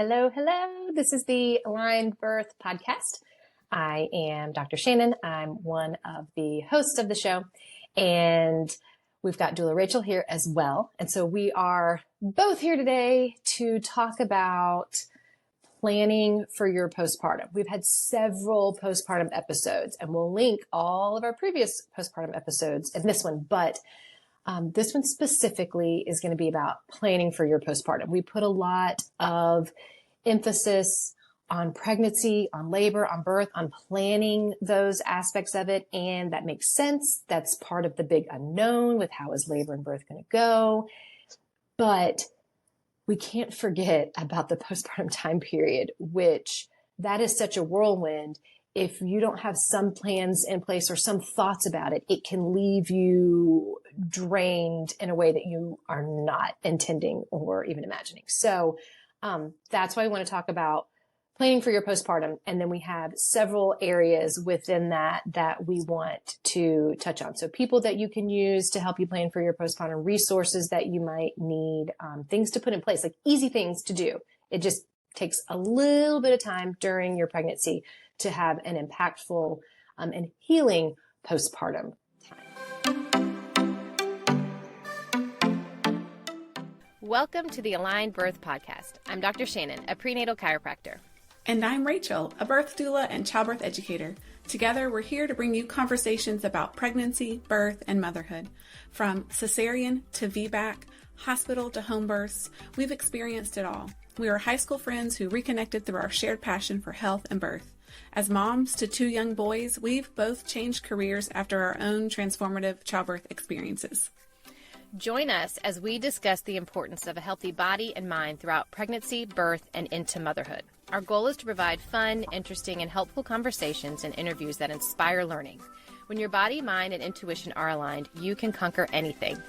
Hello, hello. This is the Aligned Birth Podcast. I am Dr. Shannon. I'm one of the hosts of the show, and we've got doula Rachel here as well. And so we are both here today to talk about planning for your postpartum. We've had several postpartum episodes, and we'll link all of our previous postpartum episodes in this one, but this one specifically is going to be about planning for your postpartum. We put a lot of emphasis on pregnancy, on labor, on birth, on planning those aspects of it. And that makes sense. That's part of the big unknown with how is labor and birth going to go. But we can't forget about the postpartum time period, which that is such a whirlwind. If you don't have some plans in place or some thoughts about it, it can leave you drained in a way that you are not intending or even imagining. So that's why I want to talk about planning for your postpartum. And then we have several areas within that we want to touch on. So people that you can use to help you plan for your postpartum, resources that you might need, things to put in place, like easy things to do. It just takes a little bit of time during your pregnancy to have an impactful and healing postpartum time. Welcome to the Aligned Birth Podcast. I'm Dr. Shannon, a prenatal chiropractor. And I'm Rachel, a birth doula and childbirth educator. Together, we're here to bring you conversations about pregnancy, birth, and motherhood. From cesarean to VBAC, hospital to home births, we've experienced it all. We are high school friends who reconnected through our shared passion for health and birth. As moms to two young boys, we've both changed careers after our own transformative childbirth experiences. Join us as we discuss the importance of a healthy body and mind throughout pregnancy, birth, and into motherhood. Our goal is to provide fun, interesting, and helpful conversations and interviews that inspire learning. When your body, mind, and intuition are aligned, you can conquer anything.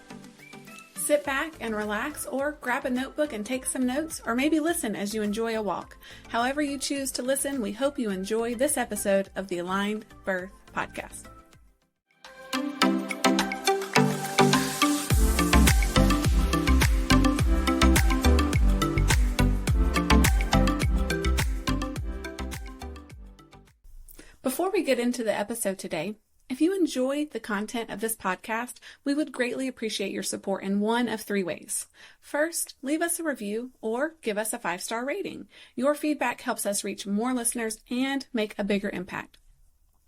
Sit back and relax, or grab a notebook and take some notes, or maybe listen as you enjoy a walk. However you choose to listen, we hope you enjoy this episode of the Aligned Birth Podcast. Before we get into the episode today, if you enjoy the content of this podcast, we would greatly appreciate your support in one of three ways. First, leave us a review or give us a 5-star rating. Your feedback helps us reach more listeners and make a bigger impact.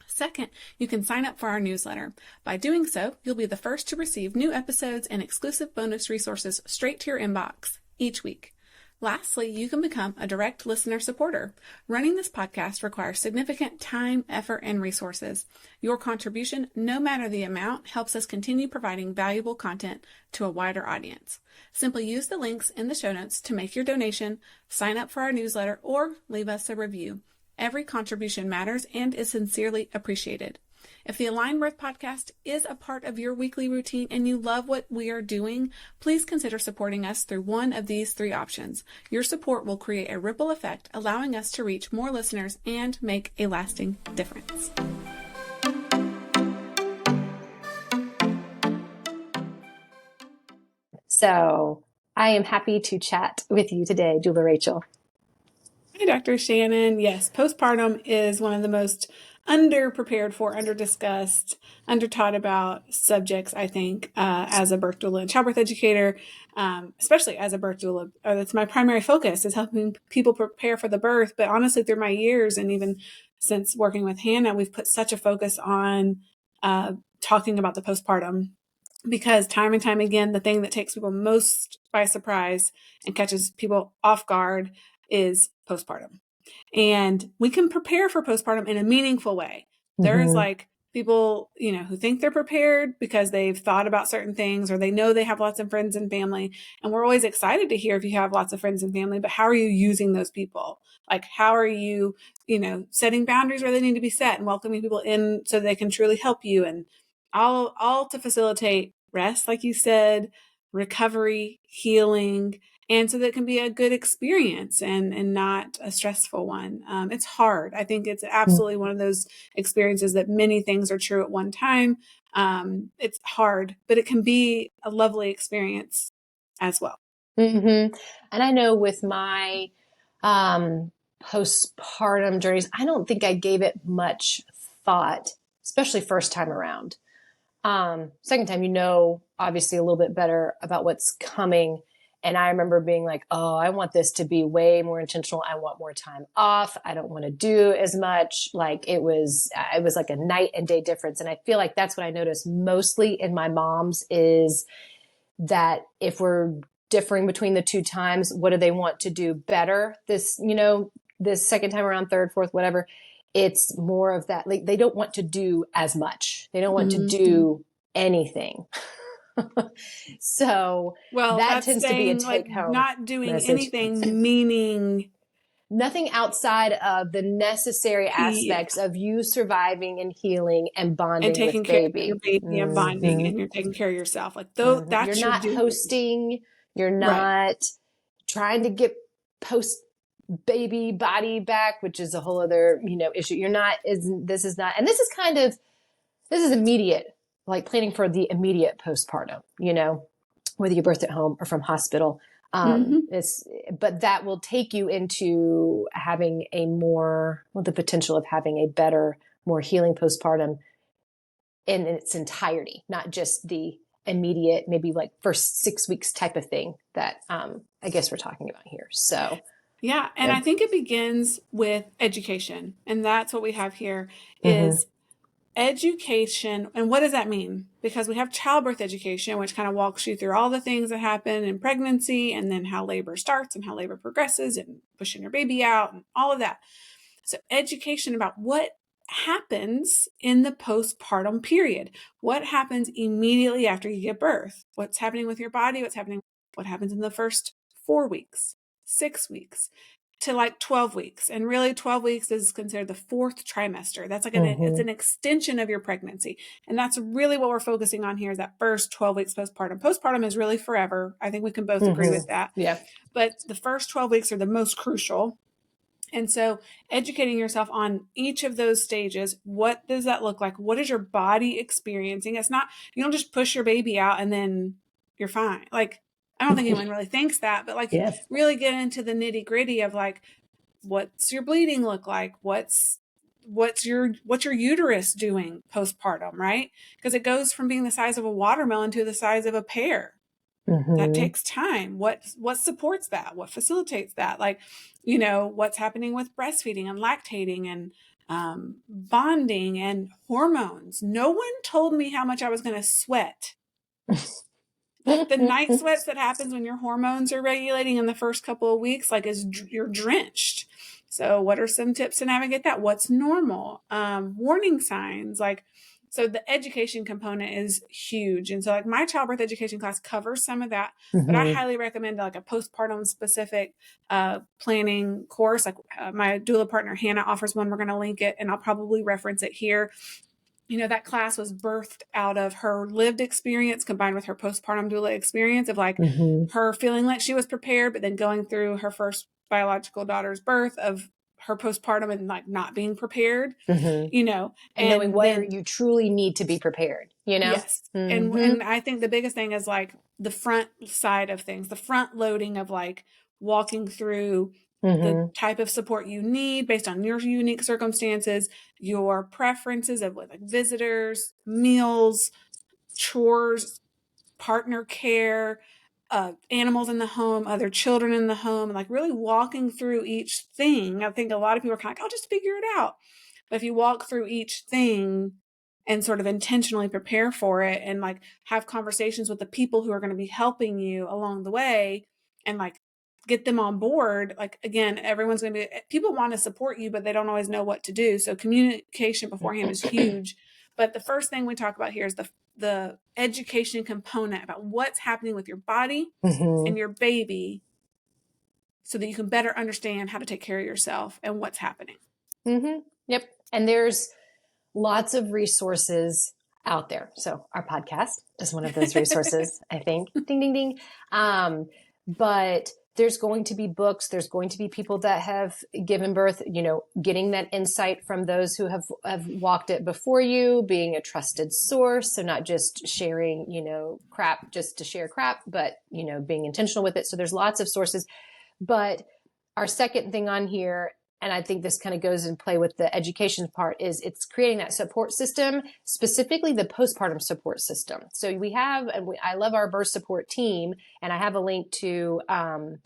Second, you can sign up for our newsletter. By doing so, you'll be the first to receive new episodes and exclusive bonus resources straight to your inbox each week. Lastly, you can become a direct listener supporter. Running this podcast requires significant time, effort, and resources. Your contribution, no matter the amount, helps us continue providing valuable content to a wider audience. Simply use the links in the show notes to make your donation, sign up for our newsletter, or leave us a review. Every contribution matters and is sincerely appreciated. If the Aligned Birth Podcast is a part of your weekly routine and you love what we are doing, please consider supporting us through one of these three options. Your support will create a ripple effect, allowing us to reach more listeners and make a lasting difference. So I am happy to chat with you today, doula Rachel. Hi, Dr. Shannon. Yes, postpartum is one of the most underprepared for, under-discussed, under-taught about subjects, I think, as a birth doula and childbirth educator, especially as a birth doula. That's my primary focus, is helping people prepare for the birth. But honestly, through my years and even since working with Hannah, we've put such a focus on talking about the postpartum, because time and time again, the thing that takes people most by surprise and catches people off guard is postpartum. And we can prepare for postpartum in a meaningful way. There's like people, who think they're prepared because they've thought about certain things, or they know they have lots of friends and family. And we're always excited to hear if you have lots of friends and family, but how are you using those people? Like, how are you, setting boundaries where they need to be set and welcoming people in so they can truly help you, and all to facilitate rest, like you said, recovery, healing, and so that it can be a good experience and not a stressful one. It's hard. I think it's absolutely one of those experiences that many things are true at one time. It's hard, but it can be a lovely experience as well. And I know with my postpartum journeys, I don't think I gave it much thought, especially first time around. Second time, obviously a little bit better about what's coming. And I remember being like, oh, I want this to be way more intentional. I want more time off. I don't want to do as much. Like it was like a night and day difference. And I feel like that's what I noticed mostly in my mom's is that if we're differing between the two times, what do they want to do better? This second time around, third, fourth, whatever. It's more of that. Like they don't want to do as much. They don't want to do anything. So that tends to be a take home. Not doing message. Anything, meaning nothing outside of the necessary aspects of you surviving and healing and bonding and taking with care baby. of your baby and bonding, and you're taking care of yourself. Like though that's you're not hosting. You're not trying to get post baby body back, which is a whole other issue. This is immediate. Like planning for the immediate postpartum, whether you birth at home or from hospital. But that will take you into having the potential of having a better, more healing postpartum in its entirety, not just the immediate, maybe like first 6 weeks type of thing that I guess we're talking about here. So. Yeah. And I think it begins with education. And that's what we have here is education. And what does that mean? Because we have childbirth education, which kind of walks you through all the things that happen in pregnancy and then how labor starts and how labor progresses and pushing your baby out and all of that. So education about what happens in the postpartum period. What happens immediately after you give birth? What's happening with your body? What happens in the first 4 weeks, 6 weeks, to like 12 weeks. And really 12 weeks is considered the fourth trimester. That's like it's an extension of your pregnancy. And that's really what we're focusing on here is that first 12 weeks postpartum. Postpartum is really forever. I think we can both agree with that. Yeah. But the first 12 weeks are the most crucial. And so educating yourself on each of those stages, what does that look like? What is your body experiencing? It's not, you don't just push your baby out and then you're fine. Like, I don't think anyone really thinks that, but really get into the nitty gritty of like, what's your bleeding look like? What's your uterus doing postpartum, right? Because it goes from being the size of a watermelon to the size of a pear. That takes time. What supports that? What facilitates that? Like, what's happening with breastfeeding and lactating and bonding and hormones. No one told me how much I was going to sweat. The night sweats that happens when your hormones are regulating in the first couple of weeks, like you're drenched. So what are some tips to navigate that? What's normal? Warning signs, so the education component is huge. And so like my childbirth education class covers some of that, but I highly recommend like a postpartum specific planning course. Like my doula partner, Hannah, offers one. We're going to link it and I'll probably reference it here. That class was birthed out of her lived experience combined with her postpartum doula experience of like her feeling like she was prepared, but then going through her first biological daughter's birth of her postpartum and like not being prepared, and knowing whether you truly need to be prepared, Yes. And I think the biggest thing is like the front side of things, the front loading of like walking through the type of support you need based on your unique circumstances, your preferences of like visitors, meals, chores, partner care, animals in the home, other children in the home, and like really walking through each thing. I think a lot of people are kind of like, I'll just figure it out. But if you walk through each thing and sort of intentionally prepare for it and like have conversations with the people who are going to be helping you along the way and like get them on board. Like, again, everyone's going to be, people want to support you, but they don't always know what to do. So communication beforehand is huge. But the first thing we talk about here is the education component about what's happening with your body and your baby so that you can better understand how to take care of yourself and what's happening. Yep. And there's lots of resources out there. So our podcast is one of those resources, I think. Ding, ding, ding. But there's going to be books. There's going to be people that have given birth, getting that insight from those who have walked it before you, being a trusted source. So not just sharing, crap just to share crap, but, being intentional with it. So there's lots of sources. But our second thing on here, and I think this kind of goes in play with the education part, is it's creating that support system, specifically the postpartum support system. So we have, I love our birth support team, and I have a link to, I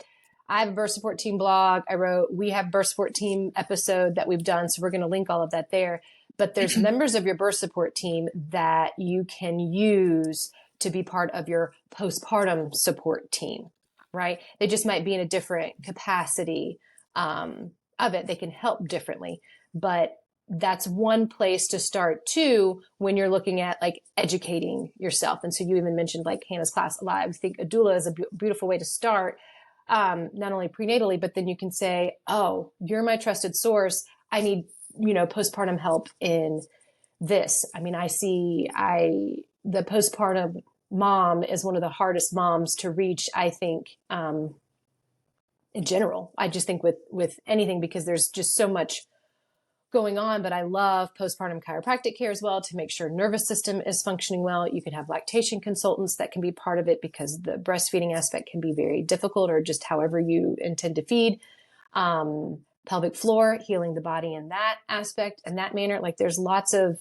have a birth support team blog. We have birth support team episode that we've done. So we're going to link all of that there. But there's members of your birth support team that you can use to be part of your postpartum support team, right? They just might be in a different capacity of it. They can help differently, but that's one place to start too when you're looking at like educating yourself. And so you even mentioned like Hannah's class. I think a doula is a beautiful way to start, not only prenatally, but then you can say, oh, you're my trusted source. I need, postpartum help in this. I mean, the postpartum mom is one of the hardest moms to reach, I think, in general. I just think with anything, because there's just so much going on. But I love postpartum chiropractic care as well to make sure nervous system is functioning well. You can have lactation consultants that can be part of it, because the breastfeeding aspect can be very difficult, or just however you intend to feed. Pelvic floor, healing the body in that aspect and that manner. Like there's lots of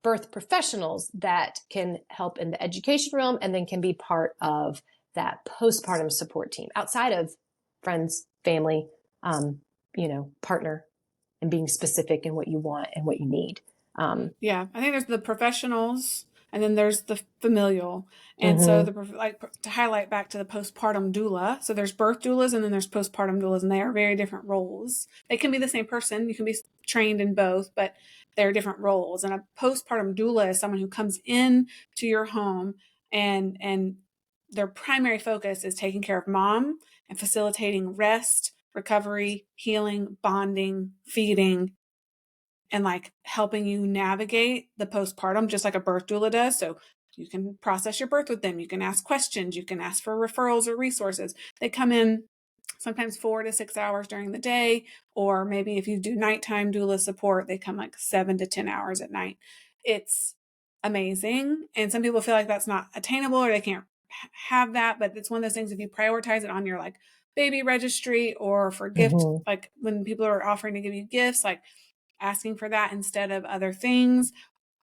birth professionals that can help in the education realm, and then can be part of that postpartum support team outside of friends, family, partner, and being specific in what you want and what you need. Yeah, I think there's the professionals, and then there's the familial. And so to highlight back to the postpartum doula, so there's birth doulas and then there's postpartum doulas, and they are very different roles. They can be the same person. You can be trained in both, but they're different roles. And a postpartum doula is someone who comes in to your home, and their primary focus is taking care of mom and facilitating rest, recovery, healing, bonding, feeding, and like helping you navigate the postpartum, just like a birth doula does. So you can process your birth with them. You can ask questions. You can ask for referrals or resources. They come in sometimes 4 to 6 hours during the day, or maybe if you do nighttime doula support, they come like 7 to 10 hours at night. It's amazing. And some people feel like that's not attainable, or they can't have that, but it's one of those things, if you prioritize it on your like baby registry, or for gift, like when people are offering to give you gifts, like asking for that instead of other things,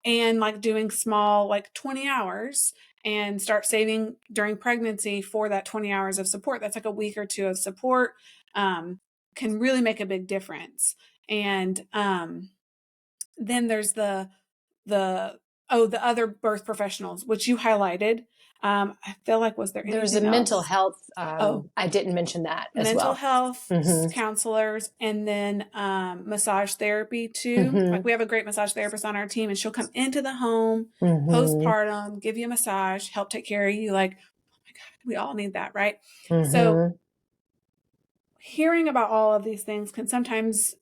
and like doing small, like 20 hours, and start saving during pregnancy for that 20 hours of support. That's like a week or two of support, can really make a big difference. And then there's the other birth professionals, which you highlighted. I feel like, was there was a else? Mental health. I didn't mention that as mental well. health counselors, and then massage therapy too. Like we have a great massage therapist on our team, and she'll come into the home postpartum, give you a massage, help take care of you. Like, oh my God, we all need that, right? So hearing about all of these things can sometimes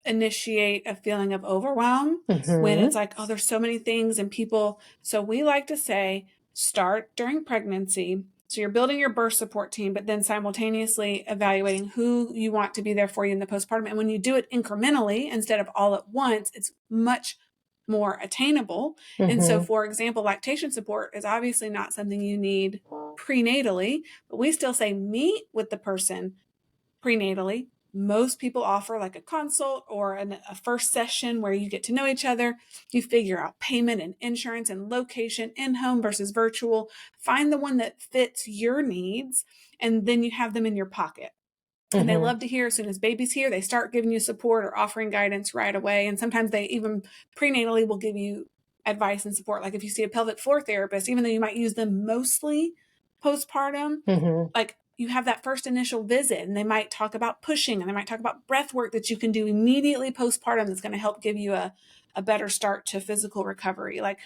initiate a feeling of overwhelm when it's like, oh, there's so many things and people. So we like to say, start during pregnancy. So you're building your birth support team, but then simultaneously evaluating who you want to be there for you in the postpartum. And when you do it incrementally instead of all at once, it's much more attainable. And so, for example, lactation support is obviously not something you need prenatally, but we still say meet with the person prenatally. Most people offer like a consult or a first session where you get to know each other. You figure out payment and insurance and location, in-home versus virtual. Find the one that fits your needs, and then you have them in your pocket. And they love to hear, as soon as baby's here, they start giving you support or offering guidance right away. And sometimes they even prenatally will give you advice and support. Like if you see a pelvic floor therapist, even though you might use them mostly postpartum, like you have that first initial visit, and they might talk about pushing, and they might talk about breath work that you can do immediately postpartum that's going to help give you a better start to physical recovery. Like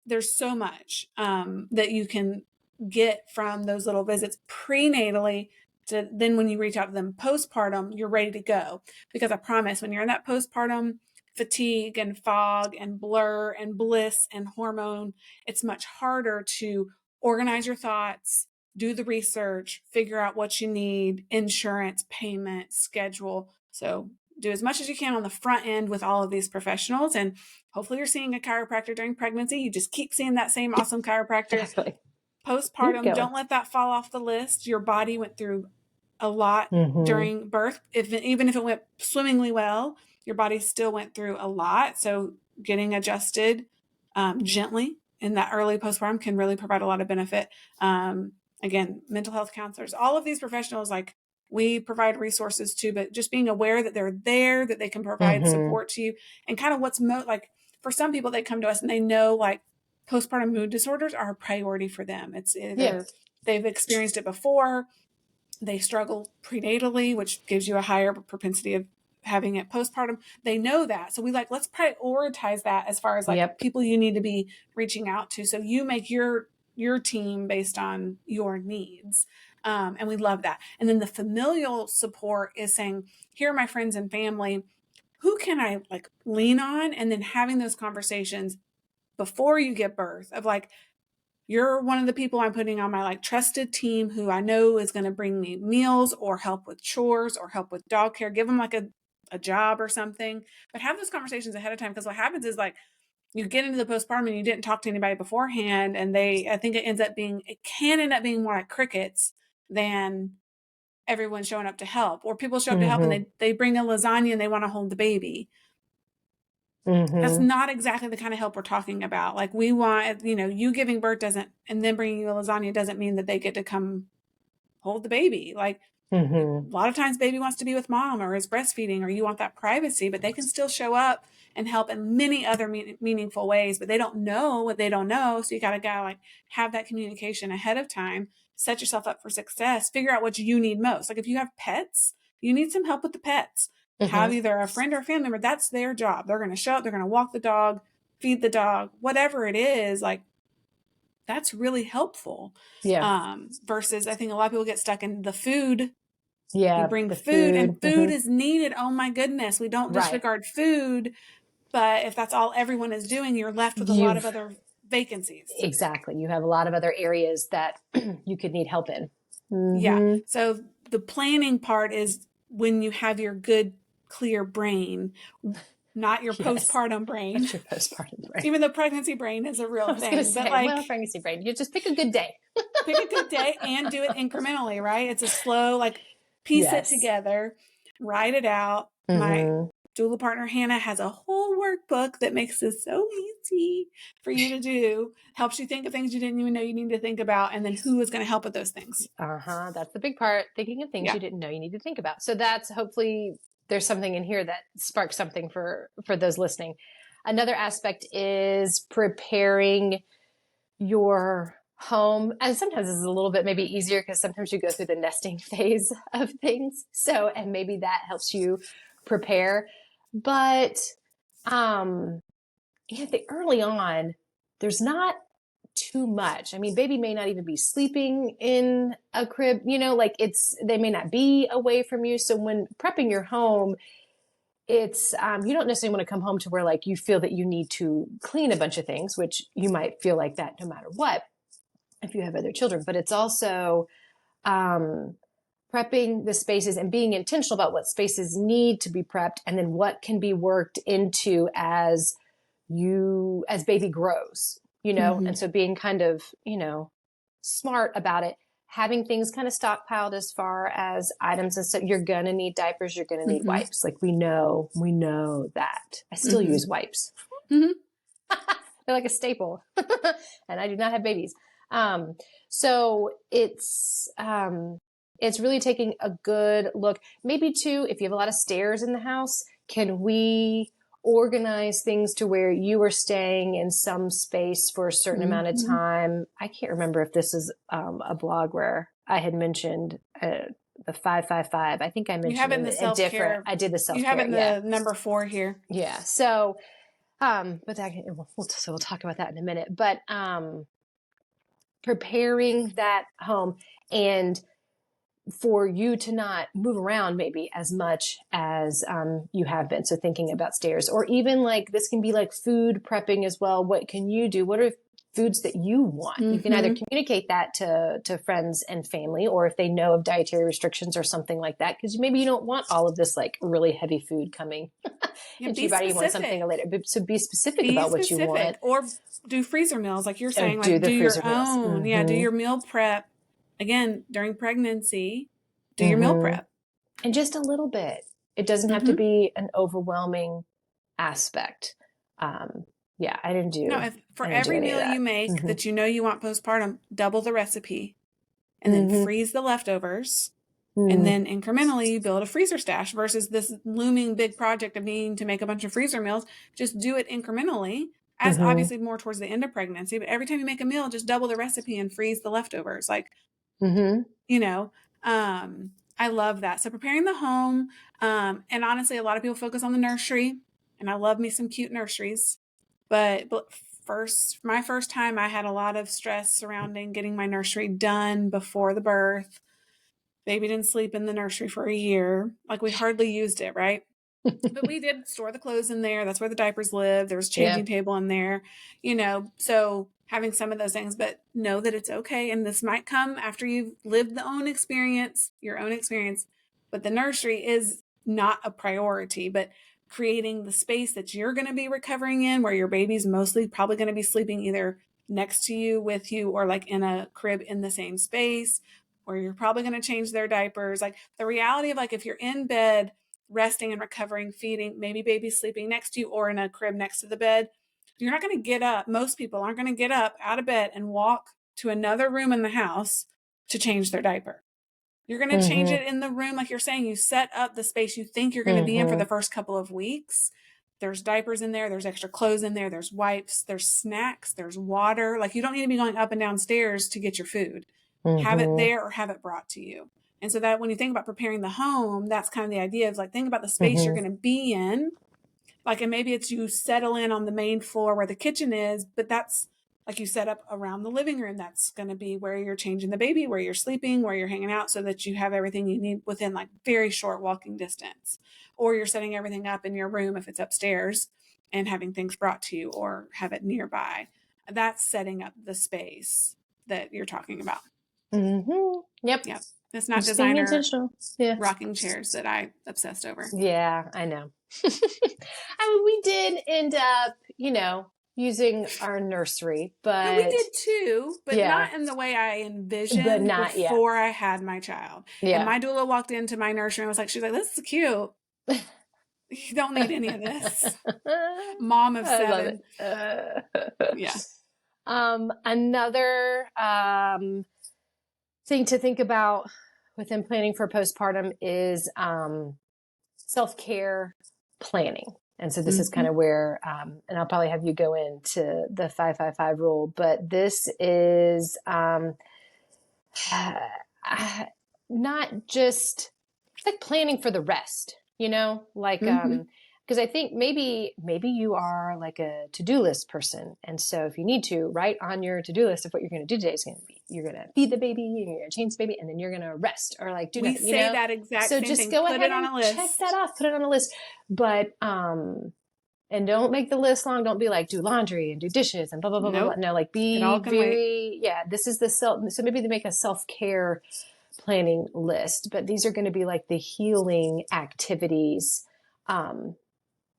there's so much that you can get from those little visits prenatally, to then when you reach out to them postpartum, you're ready to go. Because I promise, when you're in that postpartum fatigue and fog and blur and bliss and hormone, it's much harder to organize your thoughts, do the research, figure out what you need, insurance, payment, schedule. So do as much as you can on the front end with all of these professionals. And hopefully you're seeing a chiropractor during pregnancy. You just keep seeing that same awesome chiropractor. Exactly. Postpartum, don't let that fall off the list. Your body went through a lot Mm-hmm. during birth. Even if it went swimmingly well, your body still went through a lot. So getting adjusted gently in that early postpartum can really provide a lot of benefit. Again, mental health counselors, all of these professionals, like we provide resources too, but just being aware that they're there, that they can provide Mm-hmm. support to you, and kind of what's like for some people, they come to us and they know like postpartum mood disorders are a priority for them. It's either they've experienced it before, they struggle prenatally, which gives you a higher propensity of having it postpartum. They know that. So we like, let's prioritize that as far as like people you need to be reaching out to. So you make your team based on your needs. And we love that. And then the familial support is saying, here are my friends and family. Who can I like lean on? And then having those conversations before you give birth of like, you're one of the people I'm putting on my like trusted team who I know is going to bring me meals or help with chores or help with dog care. Give them like a job or something, but have those conversations ahead of time. Because what happens is like you get into the postpartum and you didn't talk to anybody beforehand. And I think it can end up being more like crickets than everyone showing up to help, or people show up to help and they bring a lasagna and they want to hold the baby. That's not exactly the kind of help we're talking about. Like we want, you giving birth and then bringing you a lasagna doesn't mean that they get to come hold the baby. Like a lot of times baby wants to be with mom or is breastfeeding, or you want that privacy, but they can still show up and help in many other meaningful ways, but they don't know what they don't know. So you got to like have that communication ahead of time, set yourself up for success, figure out what you need most. Like if you have pets, you need some help with the pets. Have either a friend or a family member. That's their job. They're going to show up. They're going to walk the dog, feed the dog, whatever it is. Like that's really helpful. Yeah. Versus I think a lot of people get stuck in the food. Yeah. You bring food and food is needed. Oh my goodness. We don't disregard food, but if that's all everyone is doing, you're left with a lot of other vacancies. Exactly. You have a lot of other areas that you could need help in. Yeah. So the planning part is when you have your good, clear brain, not your postpartum brain. That's your postpartum brain. Even though pregnancy brain is a real thing. But like, pregnancy brain, you just pick a good day. Pick a good day and do it incrementally, right? It's a slow, like piece it together, write it out. My doula partner, Hannah, has a whole workbook that makes this so easy for you to do. Helps you think of things you didn't even know you need to think about. And then who is going to help with those things? That's the big part. Thinking of things you didn't know you need to think about. So that's hopefully there's something in here that sparks something for those listening. Another aspect is preparing your home. And sometimes this is a little bit maybe easier because sometimes you go through the nesting phase of things. So, and maybe that helps you prepare. But early on, there's not too much. I mean, baby may not even be sleeping in a crib, like they may not be away from you. So when prepping your home, it's, you don't necessarily want to come home to where like you feel that you need to clean a bunch of things, which you might feel like that no matter what, if you have other children, but it's also, prepping the spaces and being intentional about what spaces need to be prepped and then what can be worked into as baby grows, and so being kind of, smart about it, having things kind of stockpiled as far as items and stuff. You're going to need diapers. You're going to need wipes. Like we know that. I still use wipes. They're like a staple and I do not have babies. So it's really taking a good look. Maybe too, if you have a lot of stairs in the house, can we organize things to where you are staying in some space for a certain amount of time? I can't remember if this is a blog where I had mentioned the 555. I think I mentioned you have it in the self-care. I did the self-care. You have it in the number 4 here. Yeah. So, but we'll talk about that in a minute. But preparing that home and for you to not move around maybe as much as you have been. So thinking about stairs, or even like this can be like food prepping as well. What can you do? What are foods that you want? You can either communicate that to friends and family, or if they know of dietary restrictions or something like that, because maybe you don't want all of this like really heavy food coming into your body. You want something later. So be specific about what you want. Or do freezer meals, like you're saying, do your meals. own. Yeah, do your meal prep. Again, during pregnancy, do your meal prep. And just a little bit. It doesn't have to be an overwhelming aspect. Yeah, I didn't do. No, for every meal you make that you know you want postpartum, double the recipe and then freeze the leftovers. And then incrementally you build a freezer stash versus this looming big project of needing to make a bunch of freezer meals. Just do it incrementally, as obviously more towards the end of pregnancy. But every time you make a meal, just double the recipe and freeze the leftovers. Like, you know, I love that. So preparing the home, and honestly, a lot of people focus on the nursery, and I love me some cute nurseries. But my first time, I had a lot of stress surrounding getting my nursery done before the birth. Baby didn't sleep in the nursery for a year. Like, we hardly used it, right? But we did store the clothes in there. That's where the diapers live. There was a changing table in there, so having some of those things, but know that it's okay. And this might come after you've lived your own experience, but the nursery is not a priority, but creating the space that you're going to be recovering in, where your baby's mostly probably going to be sleeping either next to you, with you, or like in a crib in the same space, where you're probably going to change their diapers. Like, the reality of, like, if you're in bed resting and recovering, feeding, maybe baby's sleeping next to you or in a crib next to the bed, you're not going to get up. Most people aren't going to get up out of bed and walk to another room in the house to change their diaper. You're going to change it in the room. Like you're saying, you set up the space you think you're going to be in for the first couple of weeks. There's diapers in there. There's extra clothes in there. There's wipes. There's snacks. There's water. Like, you don't need to be going up and down stairs to get your food. Have it there or have it brought to you. And so that when you think about preparing the home, that's kind of the idea of, like, think about the space you're going to be in. Like, and maybe it's you settle in on the main floor where the kitchen is, but that's like you set up around the living room. That's going to be where you're changing the baby, where you're sleeping, where you're hanging out, so that you have everything you need within, like, very short walking distance. Or you're setting everything up in your room if it's upstairs and having things brought to you, or have it nearby. That's setting up the space that you're talking about. Yep. It's not just designer rocking chairs that I obsessed over. Yeah, I know. I mean, we did end up, using our nursery, but no, we did too, but not in the way I envisioned before I had my child. Yeah. And my doula walked into my nursery and was like, she's like, this is cute. You don't need any of this. Mom of 7. Yeah. Another thing to think about within planning for postpartum is self-care planning. And so this is kind of where, and I'll probably have you go into the 5-5-5 rule, but this is not just like planning for the rest, like, because I think maybe you are like a to-do list person. And so if you need to, write on your to-do list of what you're going to do today is going to be, you're going to feed the baby, you're going to change the baby, and then you're going to rest, or like do nothing. We say that exact same thing. So just go ahead and check that off, put it on a list. But, and don't make the list long. Don't be like, do laundry and do dishes and blah, blah, blah, blah. No, like, be very, this is so maybe they make a self-care planning list, but these are going to be like the healing activities,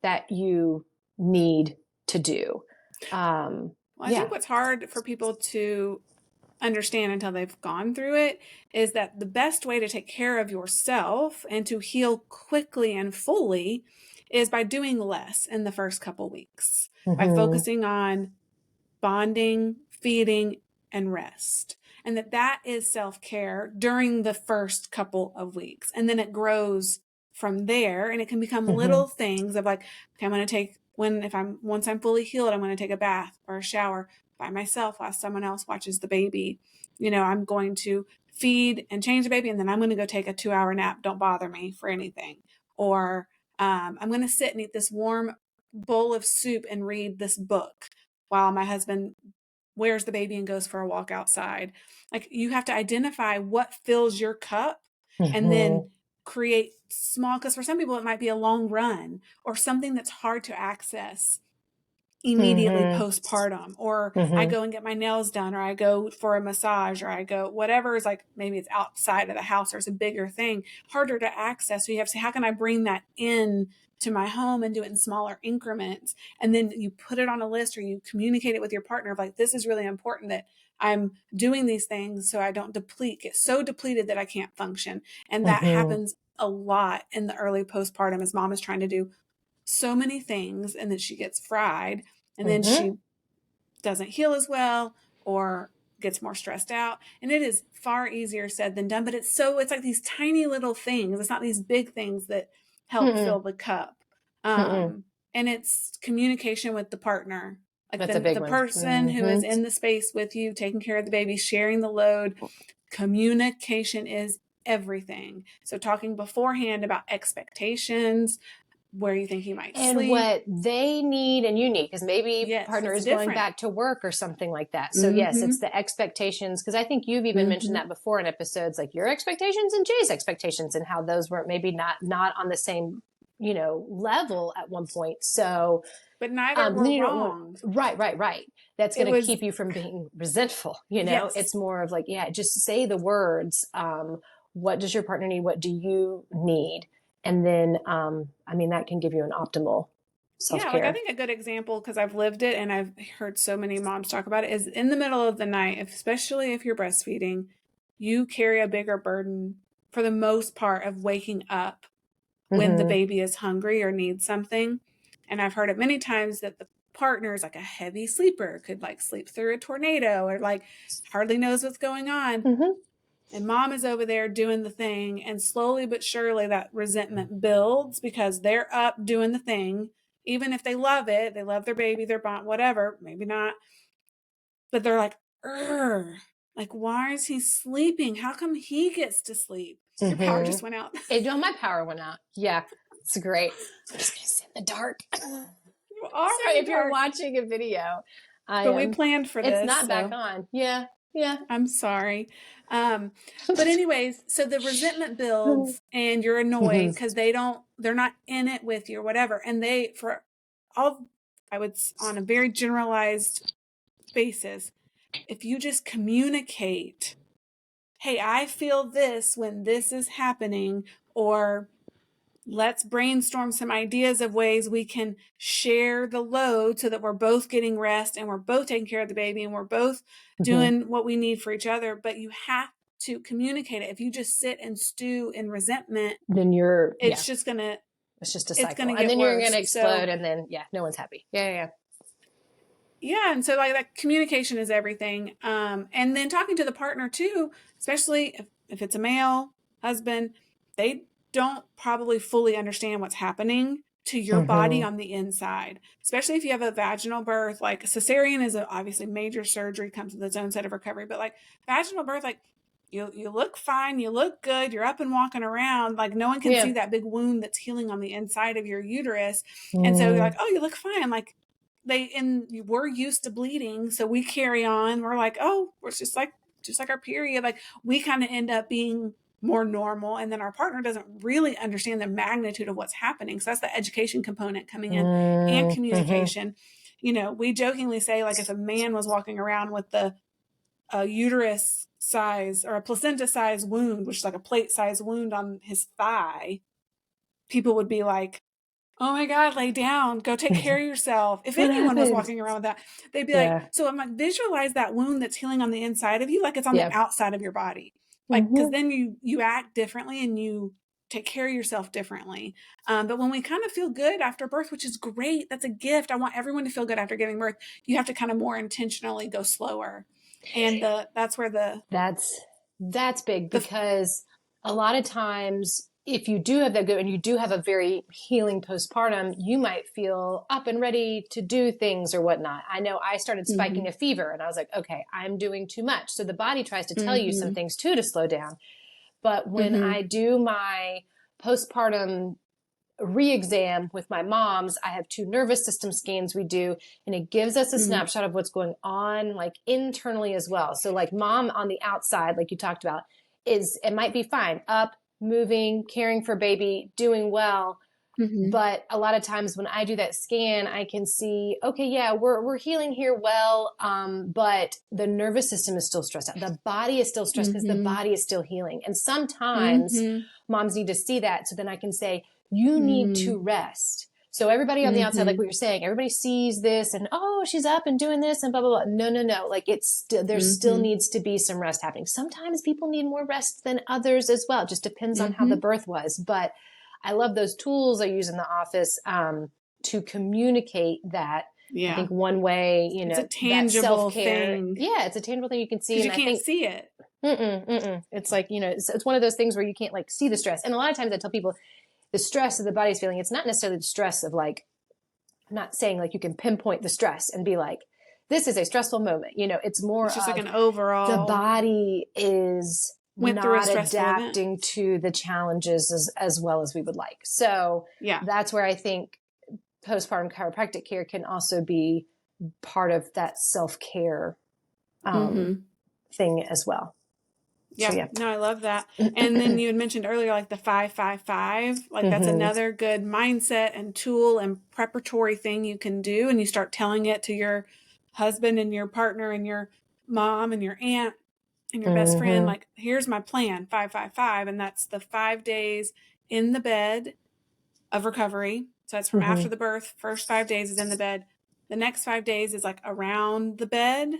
that you need to do. I think what's hard for people to understand until they've gone through it is that the best way to take care of yourself and to heal quickly and fully is by doing less in the first couple weeks, by focusing on bonding, feeding, and rest. And that is self-care during the first couple of weeks. And then it grows from there, and it can become little things of like, okay, I'm going to take, once I'm fully healed, I'm going to take a bath or a shower by myself while someone else watches the baby. I'm going to feed and change the baby, and then I'm going to go take a 2-hour nap. Don't bother me for anything. Or I'm going to sit and eat this warm bowl of soup and read this book while my husband wears the baby and goes for a walk outside. Like, you have to identify what fills your cup and then create small, because for some people it might be a long run or something that's hard to access immediately postpartum, or I go and get my nails done, or I go for a massage, or I go whatever is, like, maybe it's outside of the house or it's a bigger thing, harder to access. So you have to say, how can I bring that in to my home and do it in smaller increments? And then you put it on a list, or you communicate it with your partner of like, this is really important that I'm doing these things so I don't get so depleted that I can't function. And that Mm-hmm. happens a lot in the early postpartum as mom is trying to do so many things, and then she gets fried, and then Mm-hmm. she doesn't heal as well or gets more stressed out. And it is far easier said than done, but it's like these tiny little things. It's not these big things that help Mm-mm. fill the cup. Mm-mm. And it's communication with the partner, like That's a big the one. person who Mm-hmm. is in the space with you, taking care of the baby, sharing the load. Communication is everything. So talking beforehand about expectations, where you think you might And sleep. what they need and you need, because maybe Yes, partner it's is going different. back to work or something like that. So yes, Mm-hmm. it's the expectations. Because I think you've even mentioned Mm-hmm. that before in episodes, like your expectations and Jay's expectations, and how those were maybe not on the same, level at one point. So But neither were then you don't want, wrong. right. That's It going to was, keep you from being resentful. yes. It's more of like, yeah, just say the words. What does your partner need? What do you need? And then, that can give you an optimal Yeah, like I self-care. think a good example, because I've lived it and I've heard so many moms talk about it, is in the middle of the night, especially if you're breastfeeding, you carry a bigger burden for the most part of waking up when the Mm-hmm. baby is hungry or needs something. And I've heard it many times that the partner is like a heavy sleeper, could like sleep through a tornado or like hardly knows what's going on. Mm-hmm. And mom is over there doing the thing. And slowly but surely that resentment builds because they're up doing the thing. Even if they love it, they love their baby, their bond, whatever, maybe not. But they're like, like, why is he sleeping? How come he gets to sleep? Your power Mm-hmm. just went out. My power went out. Yeah, it's great. I'm just gonna sit in the dark. You are Sorry in if the you're dark. watching a video. I But we am. planned for It's this, not back so on. Yeah. Yeah. I'm sorry. But anyways, so the resentment builds and you're annoyed because they're not in it with you or whatever. And for all, I would, on a very generalized basis, if you just communicate, hey, I feel this when this is happening, or let's brainstorm some ideas of ways we can share the load so that we're both getting rest and we're both taking care of the baby and we're both Mm-hmm. doing what we need for each other. But you have to communicate it. If you just sit and stew in resentment, Then it's just gonna it's just a it's cycle. gonna And get then you're going worse. to So explode. And then, yeah, no one's happy. Yeah. yeah, and so like that communication is everything. And then talking to the partner too, especially if it's a male husband, they don't probably fully understand what's happening to your body Mm-hmm. on the inside, especially if you have a vaginal birth. Like cesarean is obviously major surgery, comes with its own set of recovery, but like vaginal birth, like you look fine, you look good, you're up and walking around, like no one can Yeah. see that big wound that's healing on the inside of your uterus. And so you're Mm. like, oh, you look fine. Like we're used to bleeding, so we carry on. We're like, oh, we're just like our period. Like we kind of end up being more normal, and then our partner doesn't really understand the magnitude of what's happening. So that's the education component coming in, and Mm-hmm. communication. We jokingly say, like, if a man was walking around with a uterus size or a placenta size wound, which is like a plate size wound on his thigh, people would be like, oh my God, lay down, go take care of yourself. If What anyone was happened? walking around with that, they'd be like, Yeah. so I'm like, visualize that wound that's healing on the inside of you, like it's on the Yeah. outside of your body. Like, cause Mm-hmm. then you act differently and you take care of yourself differently. But when we kind of feel good after birth, which is great, that's a gift. I want everyone to feel good after giving birth. You have to kind of more intentionally go slower. And that's where That's big, the, because a lot of times if you do have that good and you do have a very healing postpartum, you might feel up and ready to do things or whatnot. I know I started mm-hmm, spiking a fever and I was like, okay, I'm doing too much. So the body tries to tell you some mm-hmm, things too to slow down. But when mm-hmm, I do my postpartum re-exam with my moms, I have 2 nervous system scans we do, and it gives us a mm-hmm, snapshot of what's going on like internally as well. So like mom on the outside, like you talked about, it might be fine, up, moving, caring for baby, doing well. mm-hmm, But a lot of times when I do that scan, I can see, okay, yeah, we're healing here well, but the nervous system is still stressed out. The body is still stressed because the mm-hmm, body is still healing. And sometimes mm-hmm, moms need to see that, so then I can say, you need mm-hmm, to rest. So everybody on the outside, like Mm-hmm. what you're saying, everybody sees this and, oh, she's up and doing this and blah, blah, blah. No. Like there still Mm-hmm. needs to be some rest happening. Sometimes people need more rest than others as well. It just depends on how the Mm-hmm. birth was. But I love those tools I use in the office, to communicate that. I Yeah. think one way, It's a that tangible self-care, thing yeah, it's a tangible thing you can see. because you And I can't think, see it. it's like, it's one of those things where you can't like see the stress. And a lot of times I tell people the stress that the body's feeling, it's not necessarily the stress of like, I'm not saying like you can pinpoint the stress and be like, this is a stressful moment. It's more It's just like of an the overall body is went through a not stressful event. adapting to the challenges as well as we would like. So Yeah. that's where I think postpartum chiropractic care can also be part of that self-care Mm-hmm. thing as well. Yeah. So, yeah. No, I love that. And then you had mentioned earlier, like the 5-5-5, like that's another good mindset and tool and preparatory thing you can do. And you start telling it to your husband and your partner and your mom and your aunt and your best friend, like, here's my plan, 5-5-5. And that's the 5 days in the bed of recovery. So that's from after the birth. First 5 days is in the bed. The next 5 days is like around the bed,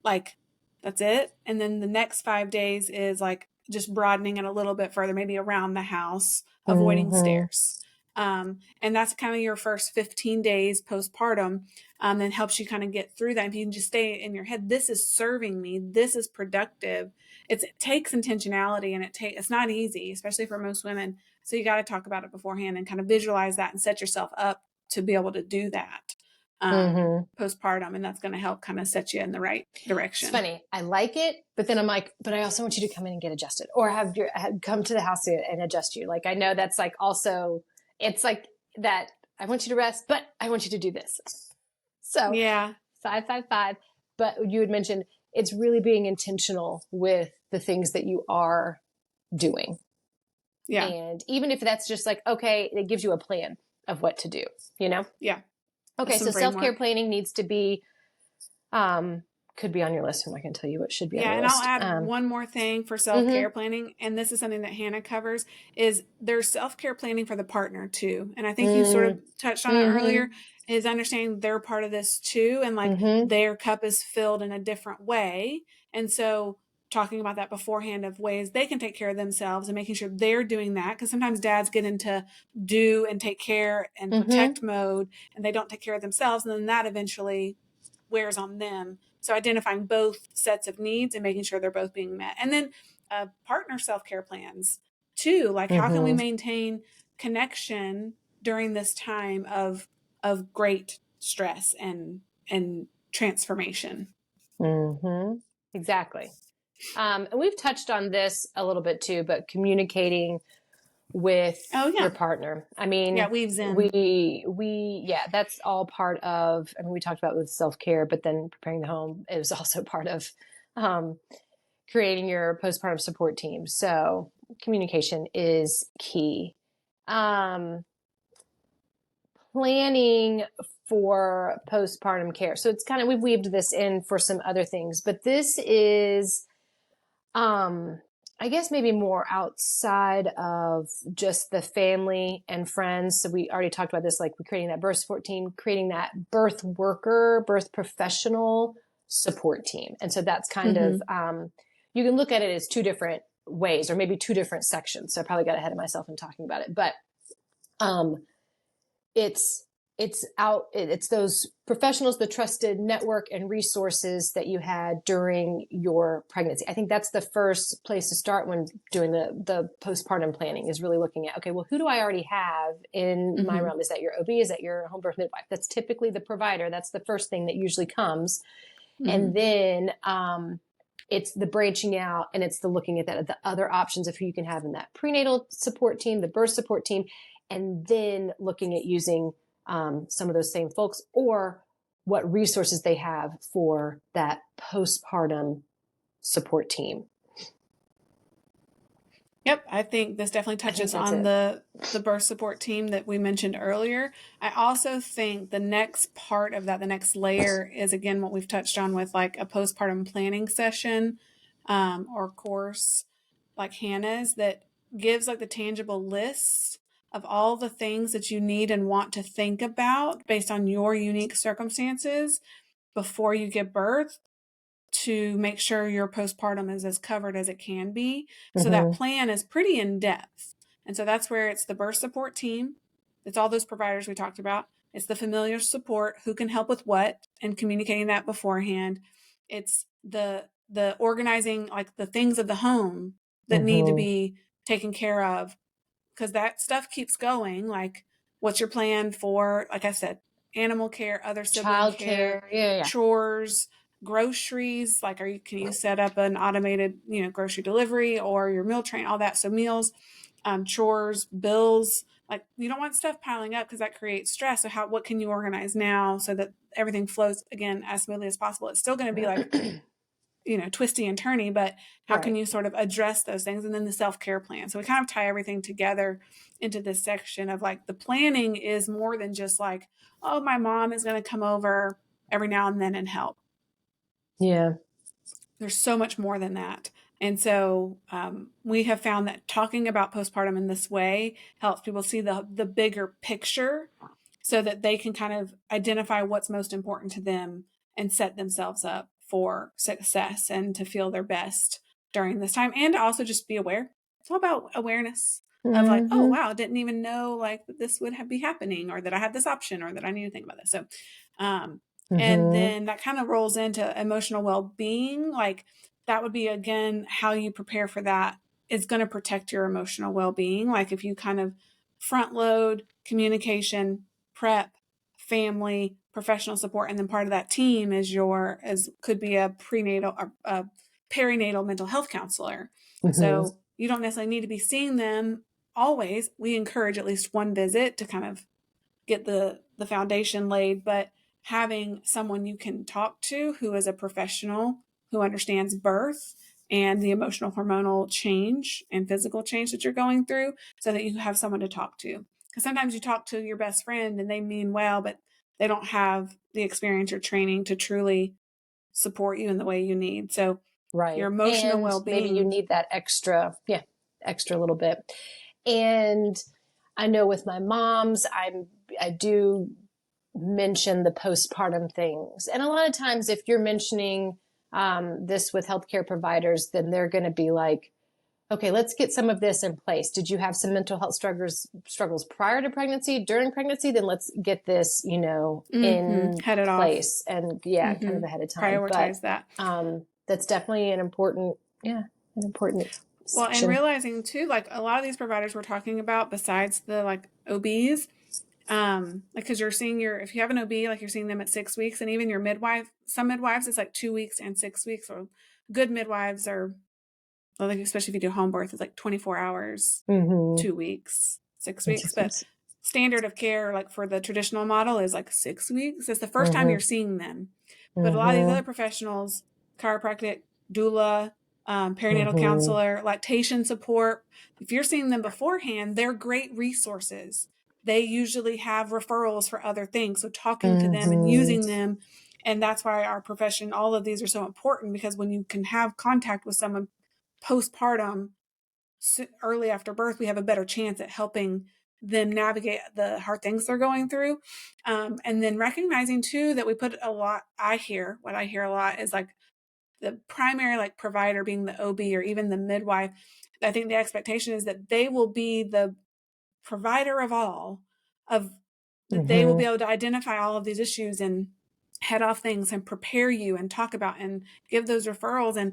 like that's it. And then the next 5 days is like just broadening it a little bit further, maybe around the house, avoiding stairs. And that's kind of your first 15 days postpartum. Then helps you kind of get through that. If you can just stay in your head, this is serving me, this is productive. It takes intentionality, and it's not easy, especially for most women. So you got to talk about it beforehand and kind of visualize that and set yourself up to be able to do that postpartum. And that's going to help kind of set you in the right direction. It's funny. I like it, but then I'm like, but I also want you to come in and get adjusted, or have come to the house and adjust you. Like, I know that's like also, it's like that. I want you to rest, but I want you to do this. So yeah, 5-5-5. But you had mentioned it's really being intentional with the things that you are doing. Yeah. And even if that's just like, okay, it gives you a plan of what to do, Yeah. Okay. So self-care planning needs to be, could be on your list. I'm not going to tell you what should be on your list. And I'll add one more thing for self-care planning. And this is something that Hannah covers, is there's self-care planning for the partner too. And I think you sort of touched on it earlier, is understanding they're part of this too. And like their cup is filled in a different way. And so talking about that beforehand of ways they can take care of themselves and making sure they're doing that. Because sometimes dads get into do and take care and protect mode, and they don't take care of themselves. And then that eventually wears on them. So identifying both sets of needs and making sure they're both being met. And then partner self-care plans too. Like how can we maintain connection during this time of great stress and transformation? Exactly. And we've touched on this a little bit too, but communicating with your partner. I mean, weaves in. That's all part of, we talked about with self-care, but then preparing the home is also part of creating your postpartum support team. So communication is key. Planning for postpartum care. So it's kind of, we've weaved this in for some other things, but this is, I guess maybe more outside of just the family and friends. So we already talked about this, like we're creating that birth support team, creating that birth worker, birth professional support team. And so that's kind of, you can look at it as two different ways, or maybe two different sections. So I probably got ahead of myself in talking about it, but, it's those professionals, the trusted network and resources that you had during your pregnancy. I think that's the first place to start when doing the postpartum planning, is really looking at, okay, well, who do I already have in my realm? Is that your OB? Is that your home birth midwife? That's typically the provider. That's the first thing that usually comes. And then, it's the branching out, and it's the looking at the other options of who you can have in that prenatal support team, the birth support team, and then looking at using some of those same folks, or what resources they have for that postpartum support team. Yep. I think this definitely touches on the birth support team that we mentioned earlier. I also think the next part of that, the next layer, is again what we've touched on with like a postpartum planning session or course like Hannah's, that gives like the tangible lists of all the things that you need and want to think about based on your unique circumstances before you give birth, to make sure your postpartum is as covered as it can be. So that plan is pretty in depth. And so that's where it's the birth support team. It's all those providers we talked about. It's the familiar support, who can help with what, and communicating that beforehand. It's the organizing, like the things of the home that need to be taken care of, because that stuff keeps going. Like, what's your plan for, like I said, animal care, other sibling care, chores, groceries? Like, can you set up an automated, grocery delivery, or your meal train, all that. So meals, chores, bills, like, you don't want stuff piling up because that creates stress. So what can you organize now so that everything flows again as smoothly as possible? It's still going to be like, twisty and turny, but how can you sort of address those things? And then the self-care plan. So we kind of tie everything together into this section of like, the planning is more than just like, oh, my mom is going to come over every now and then and help. Yeah. There's so much more than that. And so we have found that talking about postpartum in this way helps people see the bigger picture, so that they can kind of identify what's most important to them and set themselves up for success and to feel their best during this time, and to also just be aware. It's all about awareness of like, oh, wow, didn't even know like that this would be happening, or that I had this option, or that I need to think about this. So, and then that kind of rolls into emotional well-being. Like, that would be, again, how you prepare for that is going to protect your emotional well-being. Like, if you kind of front load communication, prep, family, professional support, and then part of that team could be a prenatal or a perinatal mental health counselor. So you don't necessarily need to be seeing them always. We encourage at least one visit to kind of get the foundation laid, but having someone you can talk to who is a professional, who understands birth and the emotional hormonal change and physical change that you're going through, so that you have someone to talk to. Because sometimes you talk to your best friend and they mean well, but they don't have the experience or training to truly support you in the way you need. So your emotional well-being, maybe you need that extra little bit. And I know with my moms, I do mention the postpartum things. And a lot of times if you're mentioning this with healthcare providers, then they're going to be like, okay, let's get some of this in place. Did you have some mental health struggles prior to pregnancy, during pregnancy? Then let's get this, in place off. And kind of ahead of time. Prioritize that. That's definitely an important Well, and realizing too, like, a lot of these providers we're talking about, besides the like OBs, because you're seeing if you have an OB, like, you're seeing them at 6 weeks, and even your midwife, some midwives, it's like 2 weeks and 6 weeks, or good midwives are, like, especially if you do home birth, it's like 24 hours, 2 weeks, 6 weeks. But standard of care, like for the traditional model, is like 6 weeks. It's the first time you're seeing them. But a lot of these other professionals, chiropractic, doula, perinatal counselor, lactation support, if you're seeing them beforehand, they're great resources. They usually have referrals for other things. So talking to them and using them. And that's why our profession, all of these are so important, because when you can have contact with someone postpartum, early after birth, we have a better chance at helping them navigate the hard things they're going through. And then recognizing too that what I hear a lot is like the primary like provider being the OB or even the midwife. I think the expectation is that they will be the provider of all, that they will be able to identify all of these issues and head off things and prepare you and talk about and give those referrals. And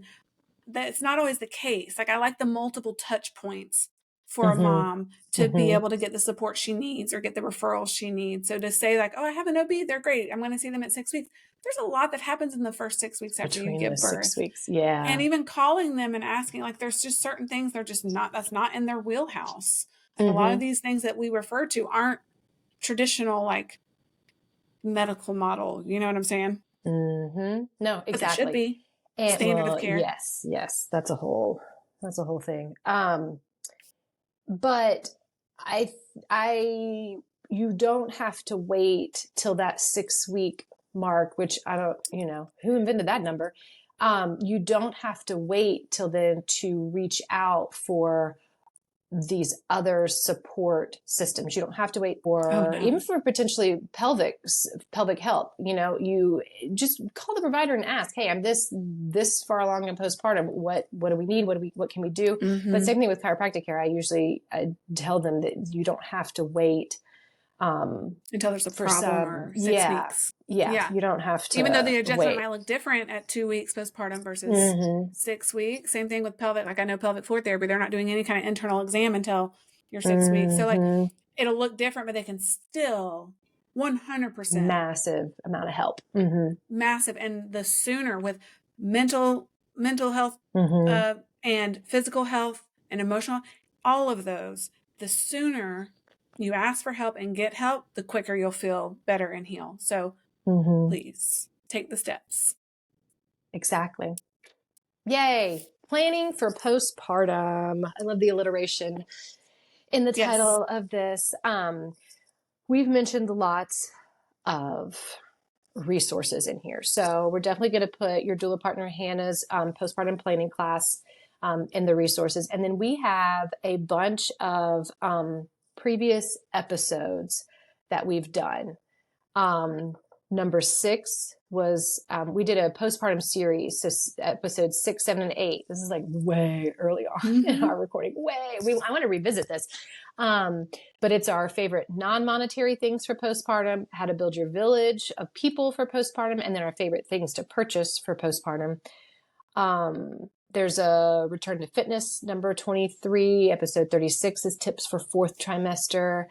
that's not always the case. Like, I like the multiple touch points for a mom to be able to get the support she needs or get the referrals she needs. So to say like, oh, I have an OB, they're great, I'm going to see them at 6 weeks. There's a lot that happens in the first 6 weeks after you give birth. 6 weeks. Yeah. And even calling them and asking, like, there's just certain things that's not in their wheelhouse. Like, a lot of these things that we refer to aren't traditional, like, medical model. You know what I'm saying? No, exactly. But it should be standard of care. Yes. That's a whole thing. But you don't have to wait till that 6 week mark, which I don't, who invented that number? You don't have to wait till then to reach out for these other support systems. You don't have to wait for, even for potentially pelvic help. You just call the provider and ask, hey, I'm this far along in postpartum. What do we need? What can we do? Mm-hmm. But same thing with chiropractic care. I tell them that you don't have to wait until there's a problem or 6 weeks. Yeah. You don't have to. Even though the adjustment might look different at 2 weeks postpartum versus 6 weeks. Same thing with pelvic. Like I know pelvic floor therapy, they're not doing any kind of internal exam until you're 6 weeks. So like it'll look different, but they can still 100% massive amount of help. Massive. And the sooner with mental health and physical health and emotional, all of those, the sooner you ask for help and get help, the quicker you'll feel better and heal. So please take the steps. Exactly. Yay. Planning for postpartum. I love the alliteration in the title of this. We've mentioned lots of resources in here. So we're definitely going to put your doula partner Hannah's postpartum planning class in the resources. And then we have a bunch of previous episodes that we've done. Number 6 was, we did a postpartum series. So episodes 6, 7, and 8. This is like way early on in our recording. I want to revisit this. But it's our favorite non-monetary things for postpartum, how to build your village of people for postpartum, and then our favorite things to purchase for postpartum. There's a return to fitness, number 23. Episode 36 is tips for 4th trimester.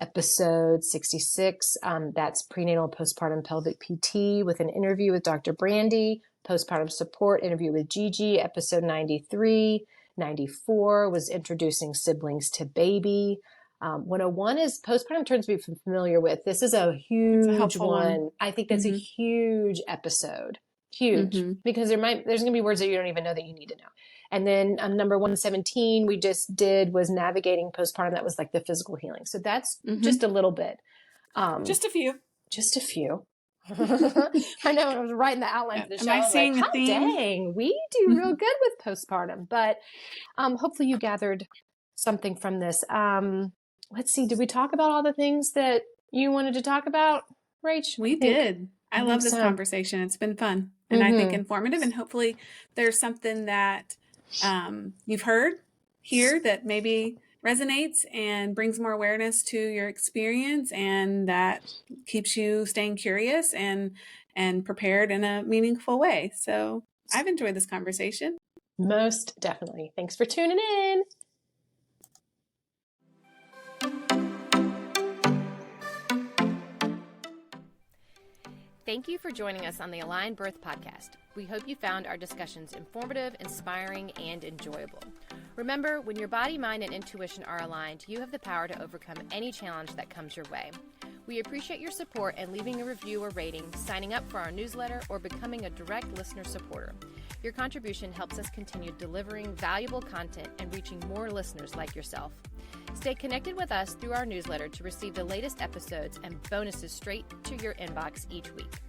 Episode 66, that's prenatal postpartum pelvic PT with an interview with Dr. Brandy. Postpartum support interview with Gigi. Episode 93. 94 was introducing siblings to baby. 101 is postpartum terms to be familiar with. This is a huge one. I think that's a huge episode. Huge, because there's going to be words that you don't even know that you need to know. And then number 117 we just did was navigating postpartum. That was like the physical healing. So that's just a little bit. Just a few. I know, I was writing the outline for the show. Am I seeing like, a theme? Dang, we do real good with postpartum. But hopefully you gathered something from this. Let's see. Did we talk about all the things that you wanted to talk about, Rach? We did. I love this conversation. It's been fun and I think informative, and hopefully there's something that you've heard here that maybe resonates and brings more awareness to your experience, and that keeps you staying curious and prepared in a meaningful way. So I've enjoyed this conversation. Most definitely. Thanks for tuning in. Thank you for joining us on the Aligned Birth Podcast. We hope you found our discussions informative, inspiring, and enjoyable. Remember, when your body, mind, and intuition are aligned, you have the power to overcome any challenge that comes your way. We appreciate your support and leaving a review or rating, signing up for our newsletter, or becoming a direct listener supporter. Your contribution helps us continue delivering valuable content and reaching more listeners like yourself. Stay connected with us through our newsletter to receive the latest episodes and bonuses straight to your inbox each week.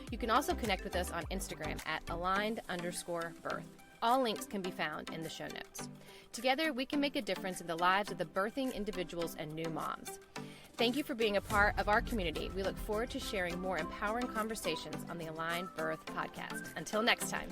You can also connect with us on Instagram at aligned_birth. All links can be found in the show notes. Together, we can make a difference in the lives of the birthing individuals and new moms. Thank you for being a part of our community. We look forward to sharing more empowering conversations on the Aligned Birth Podcast. Until next time.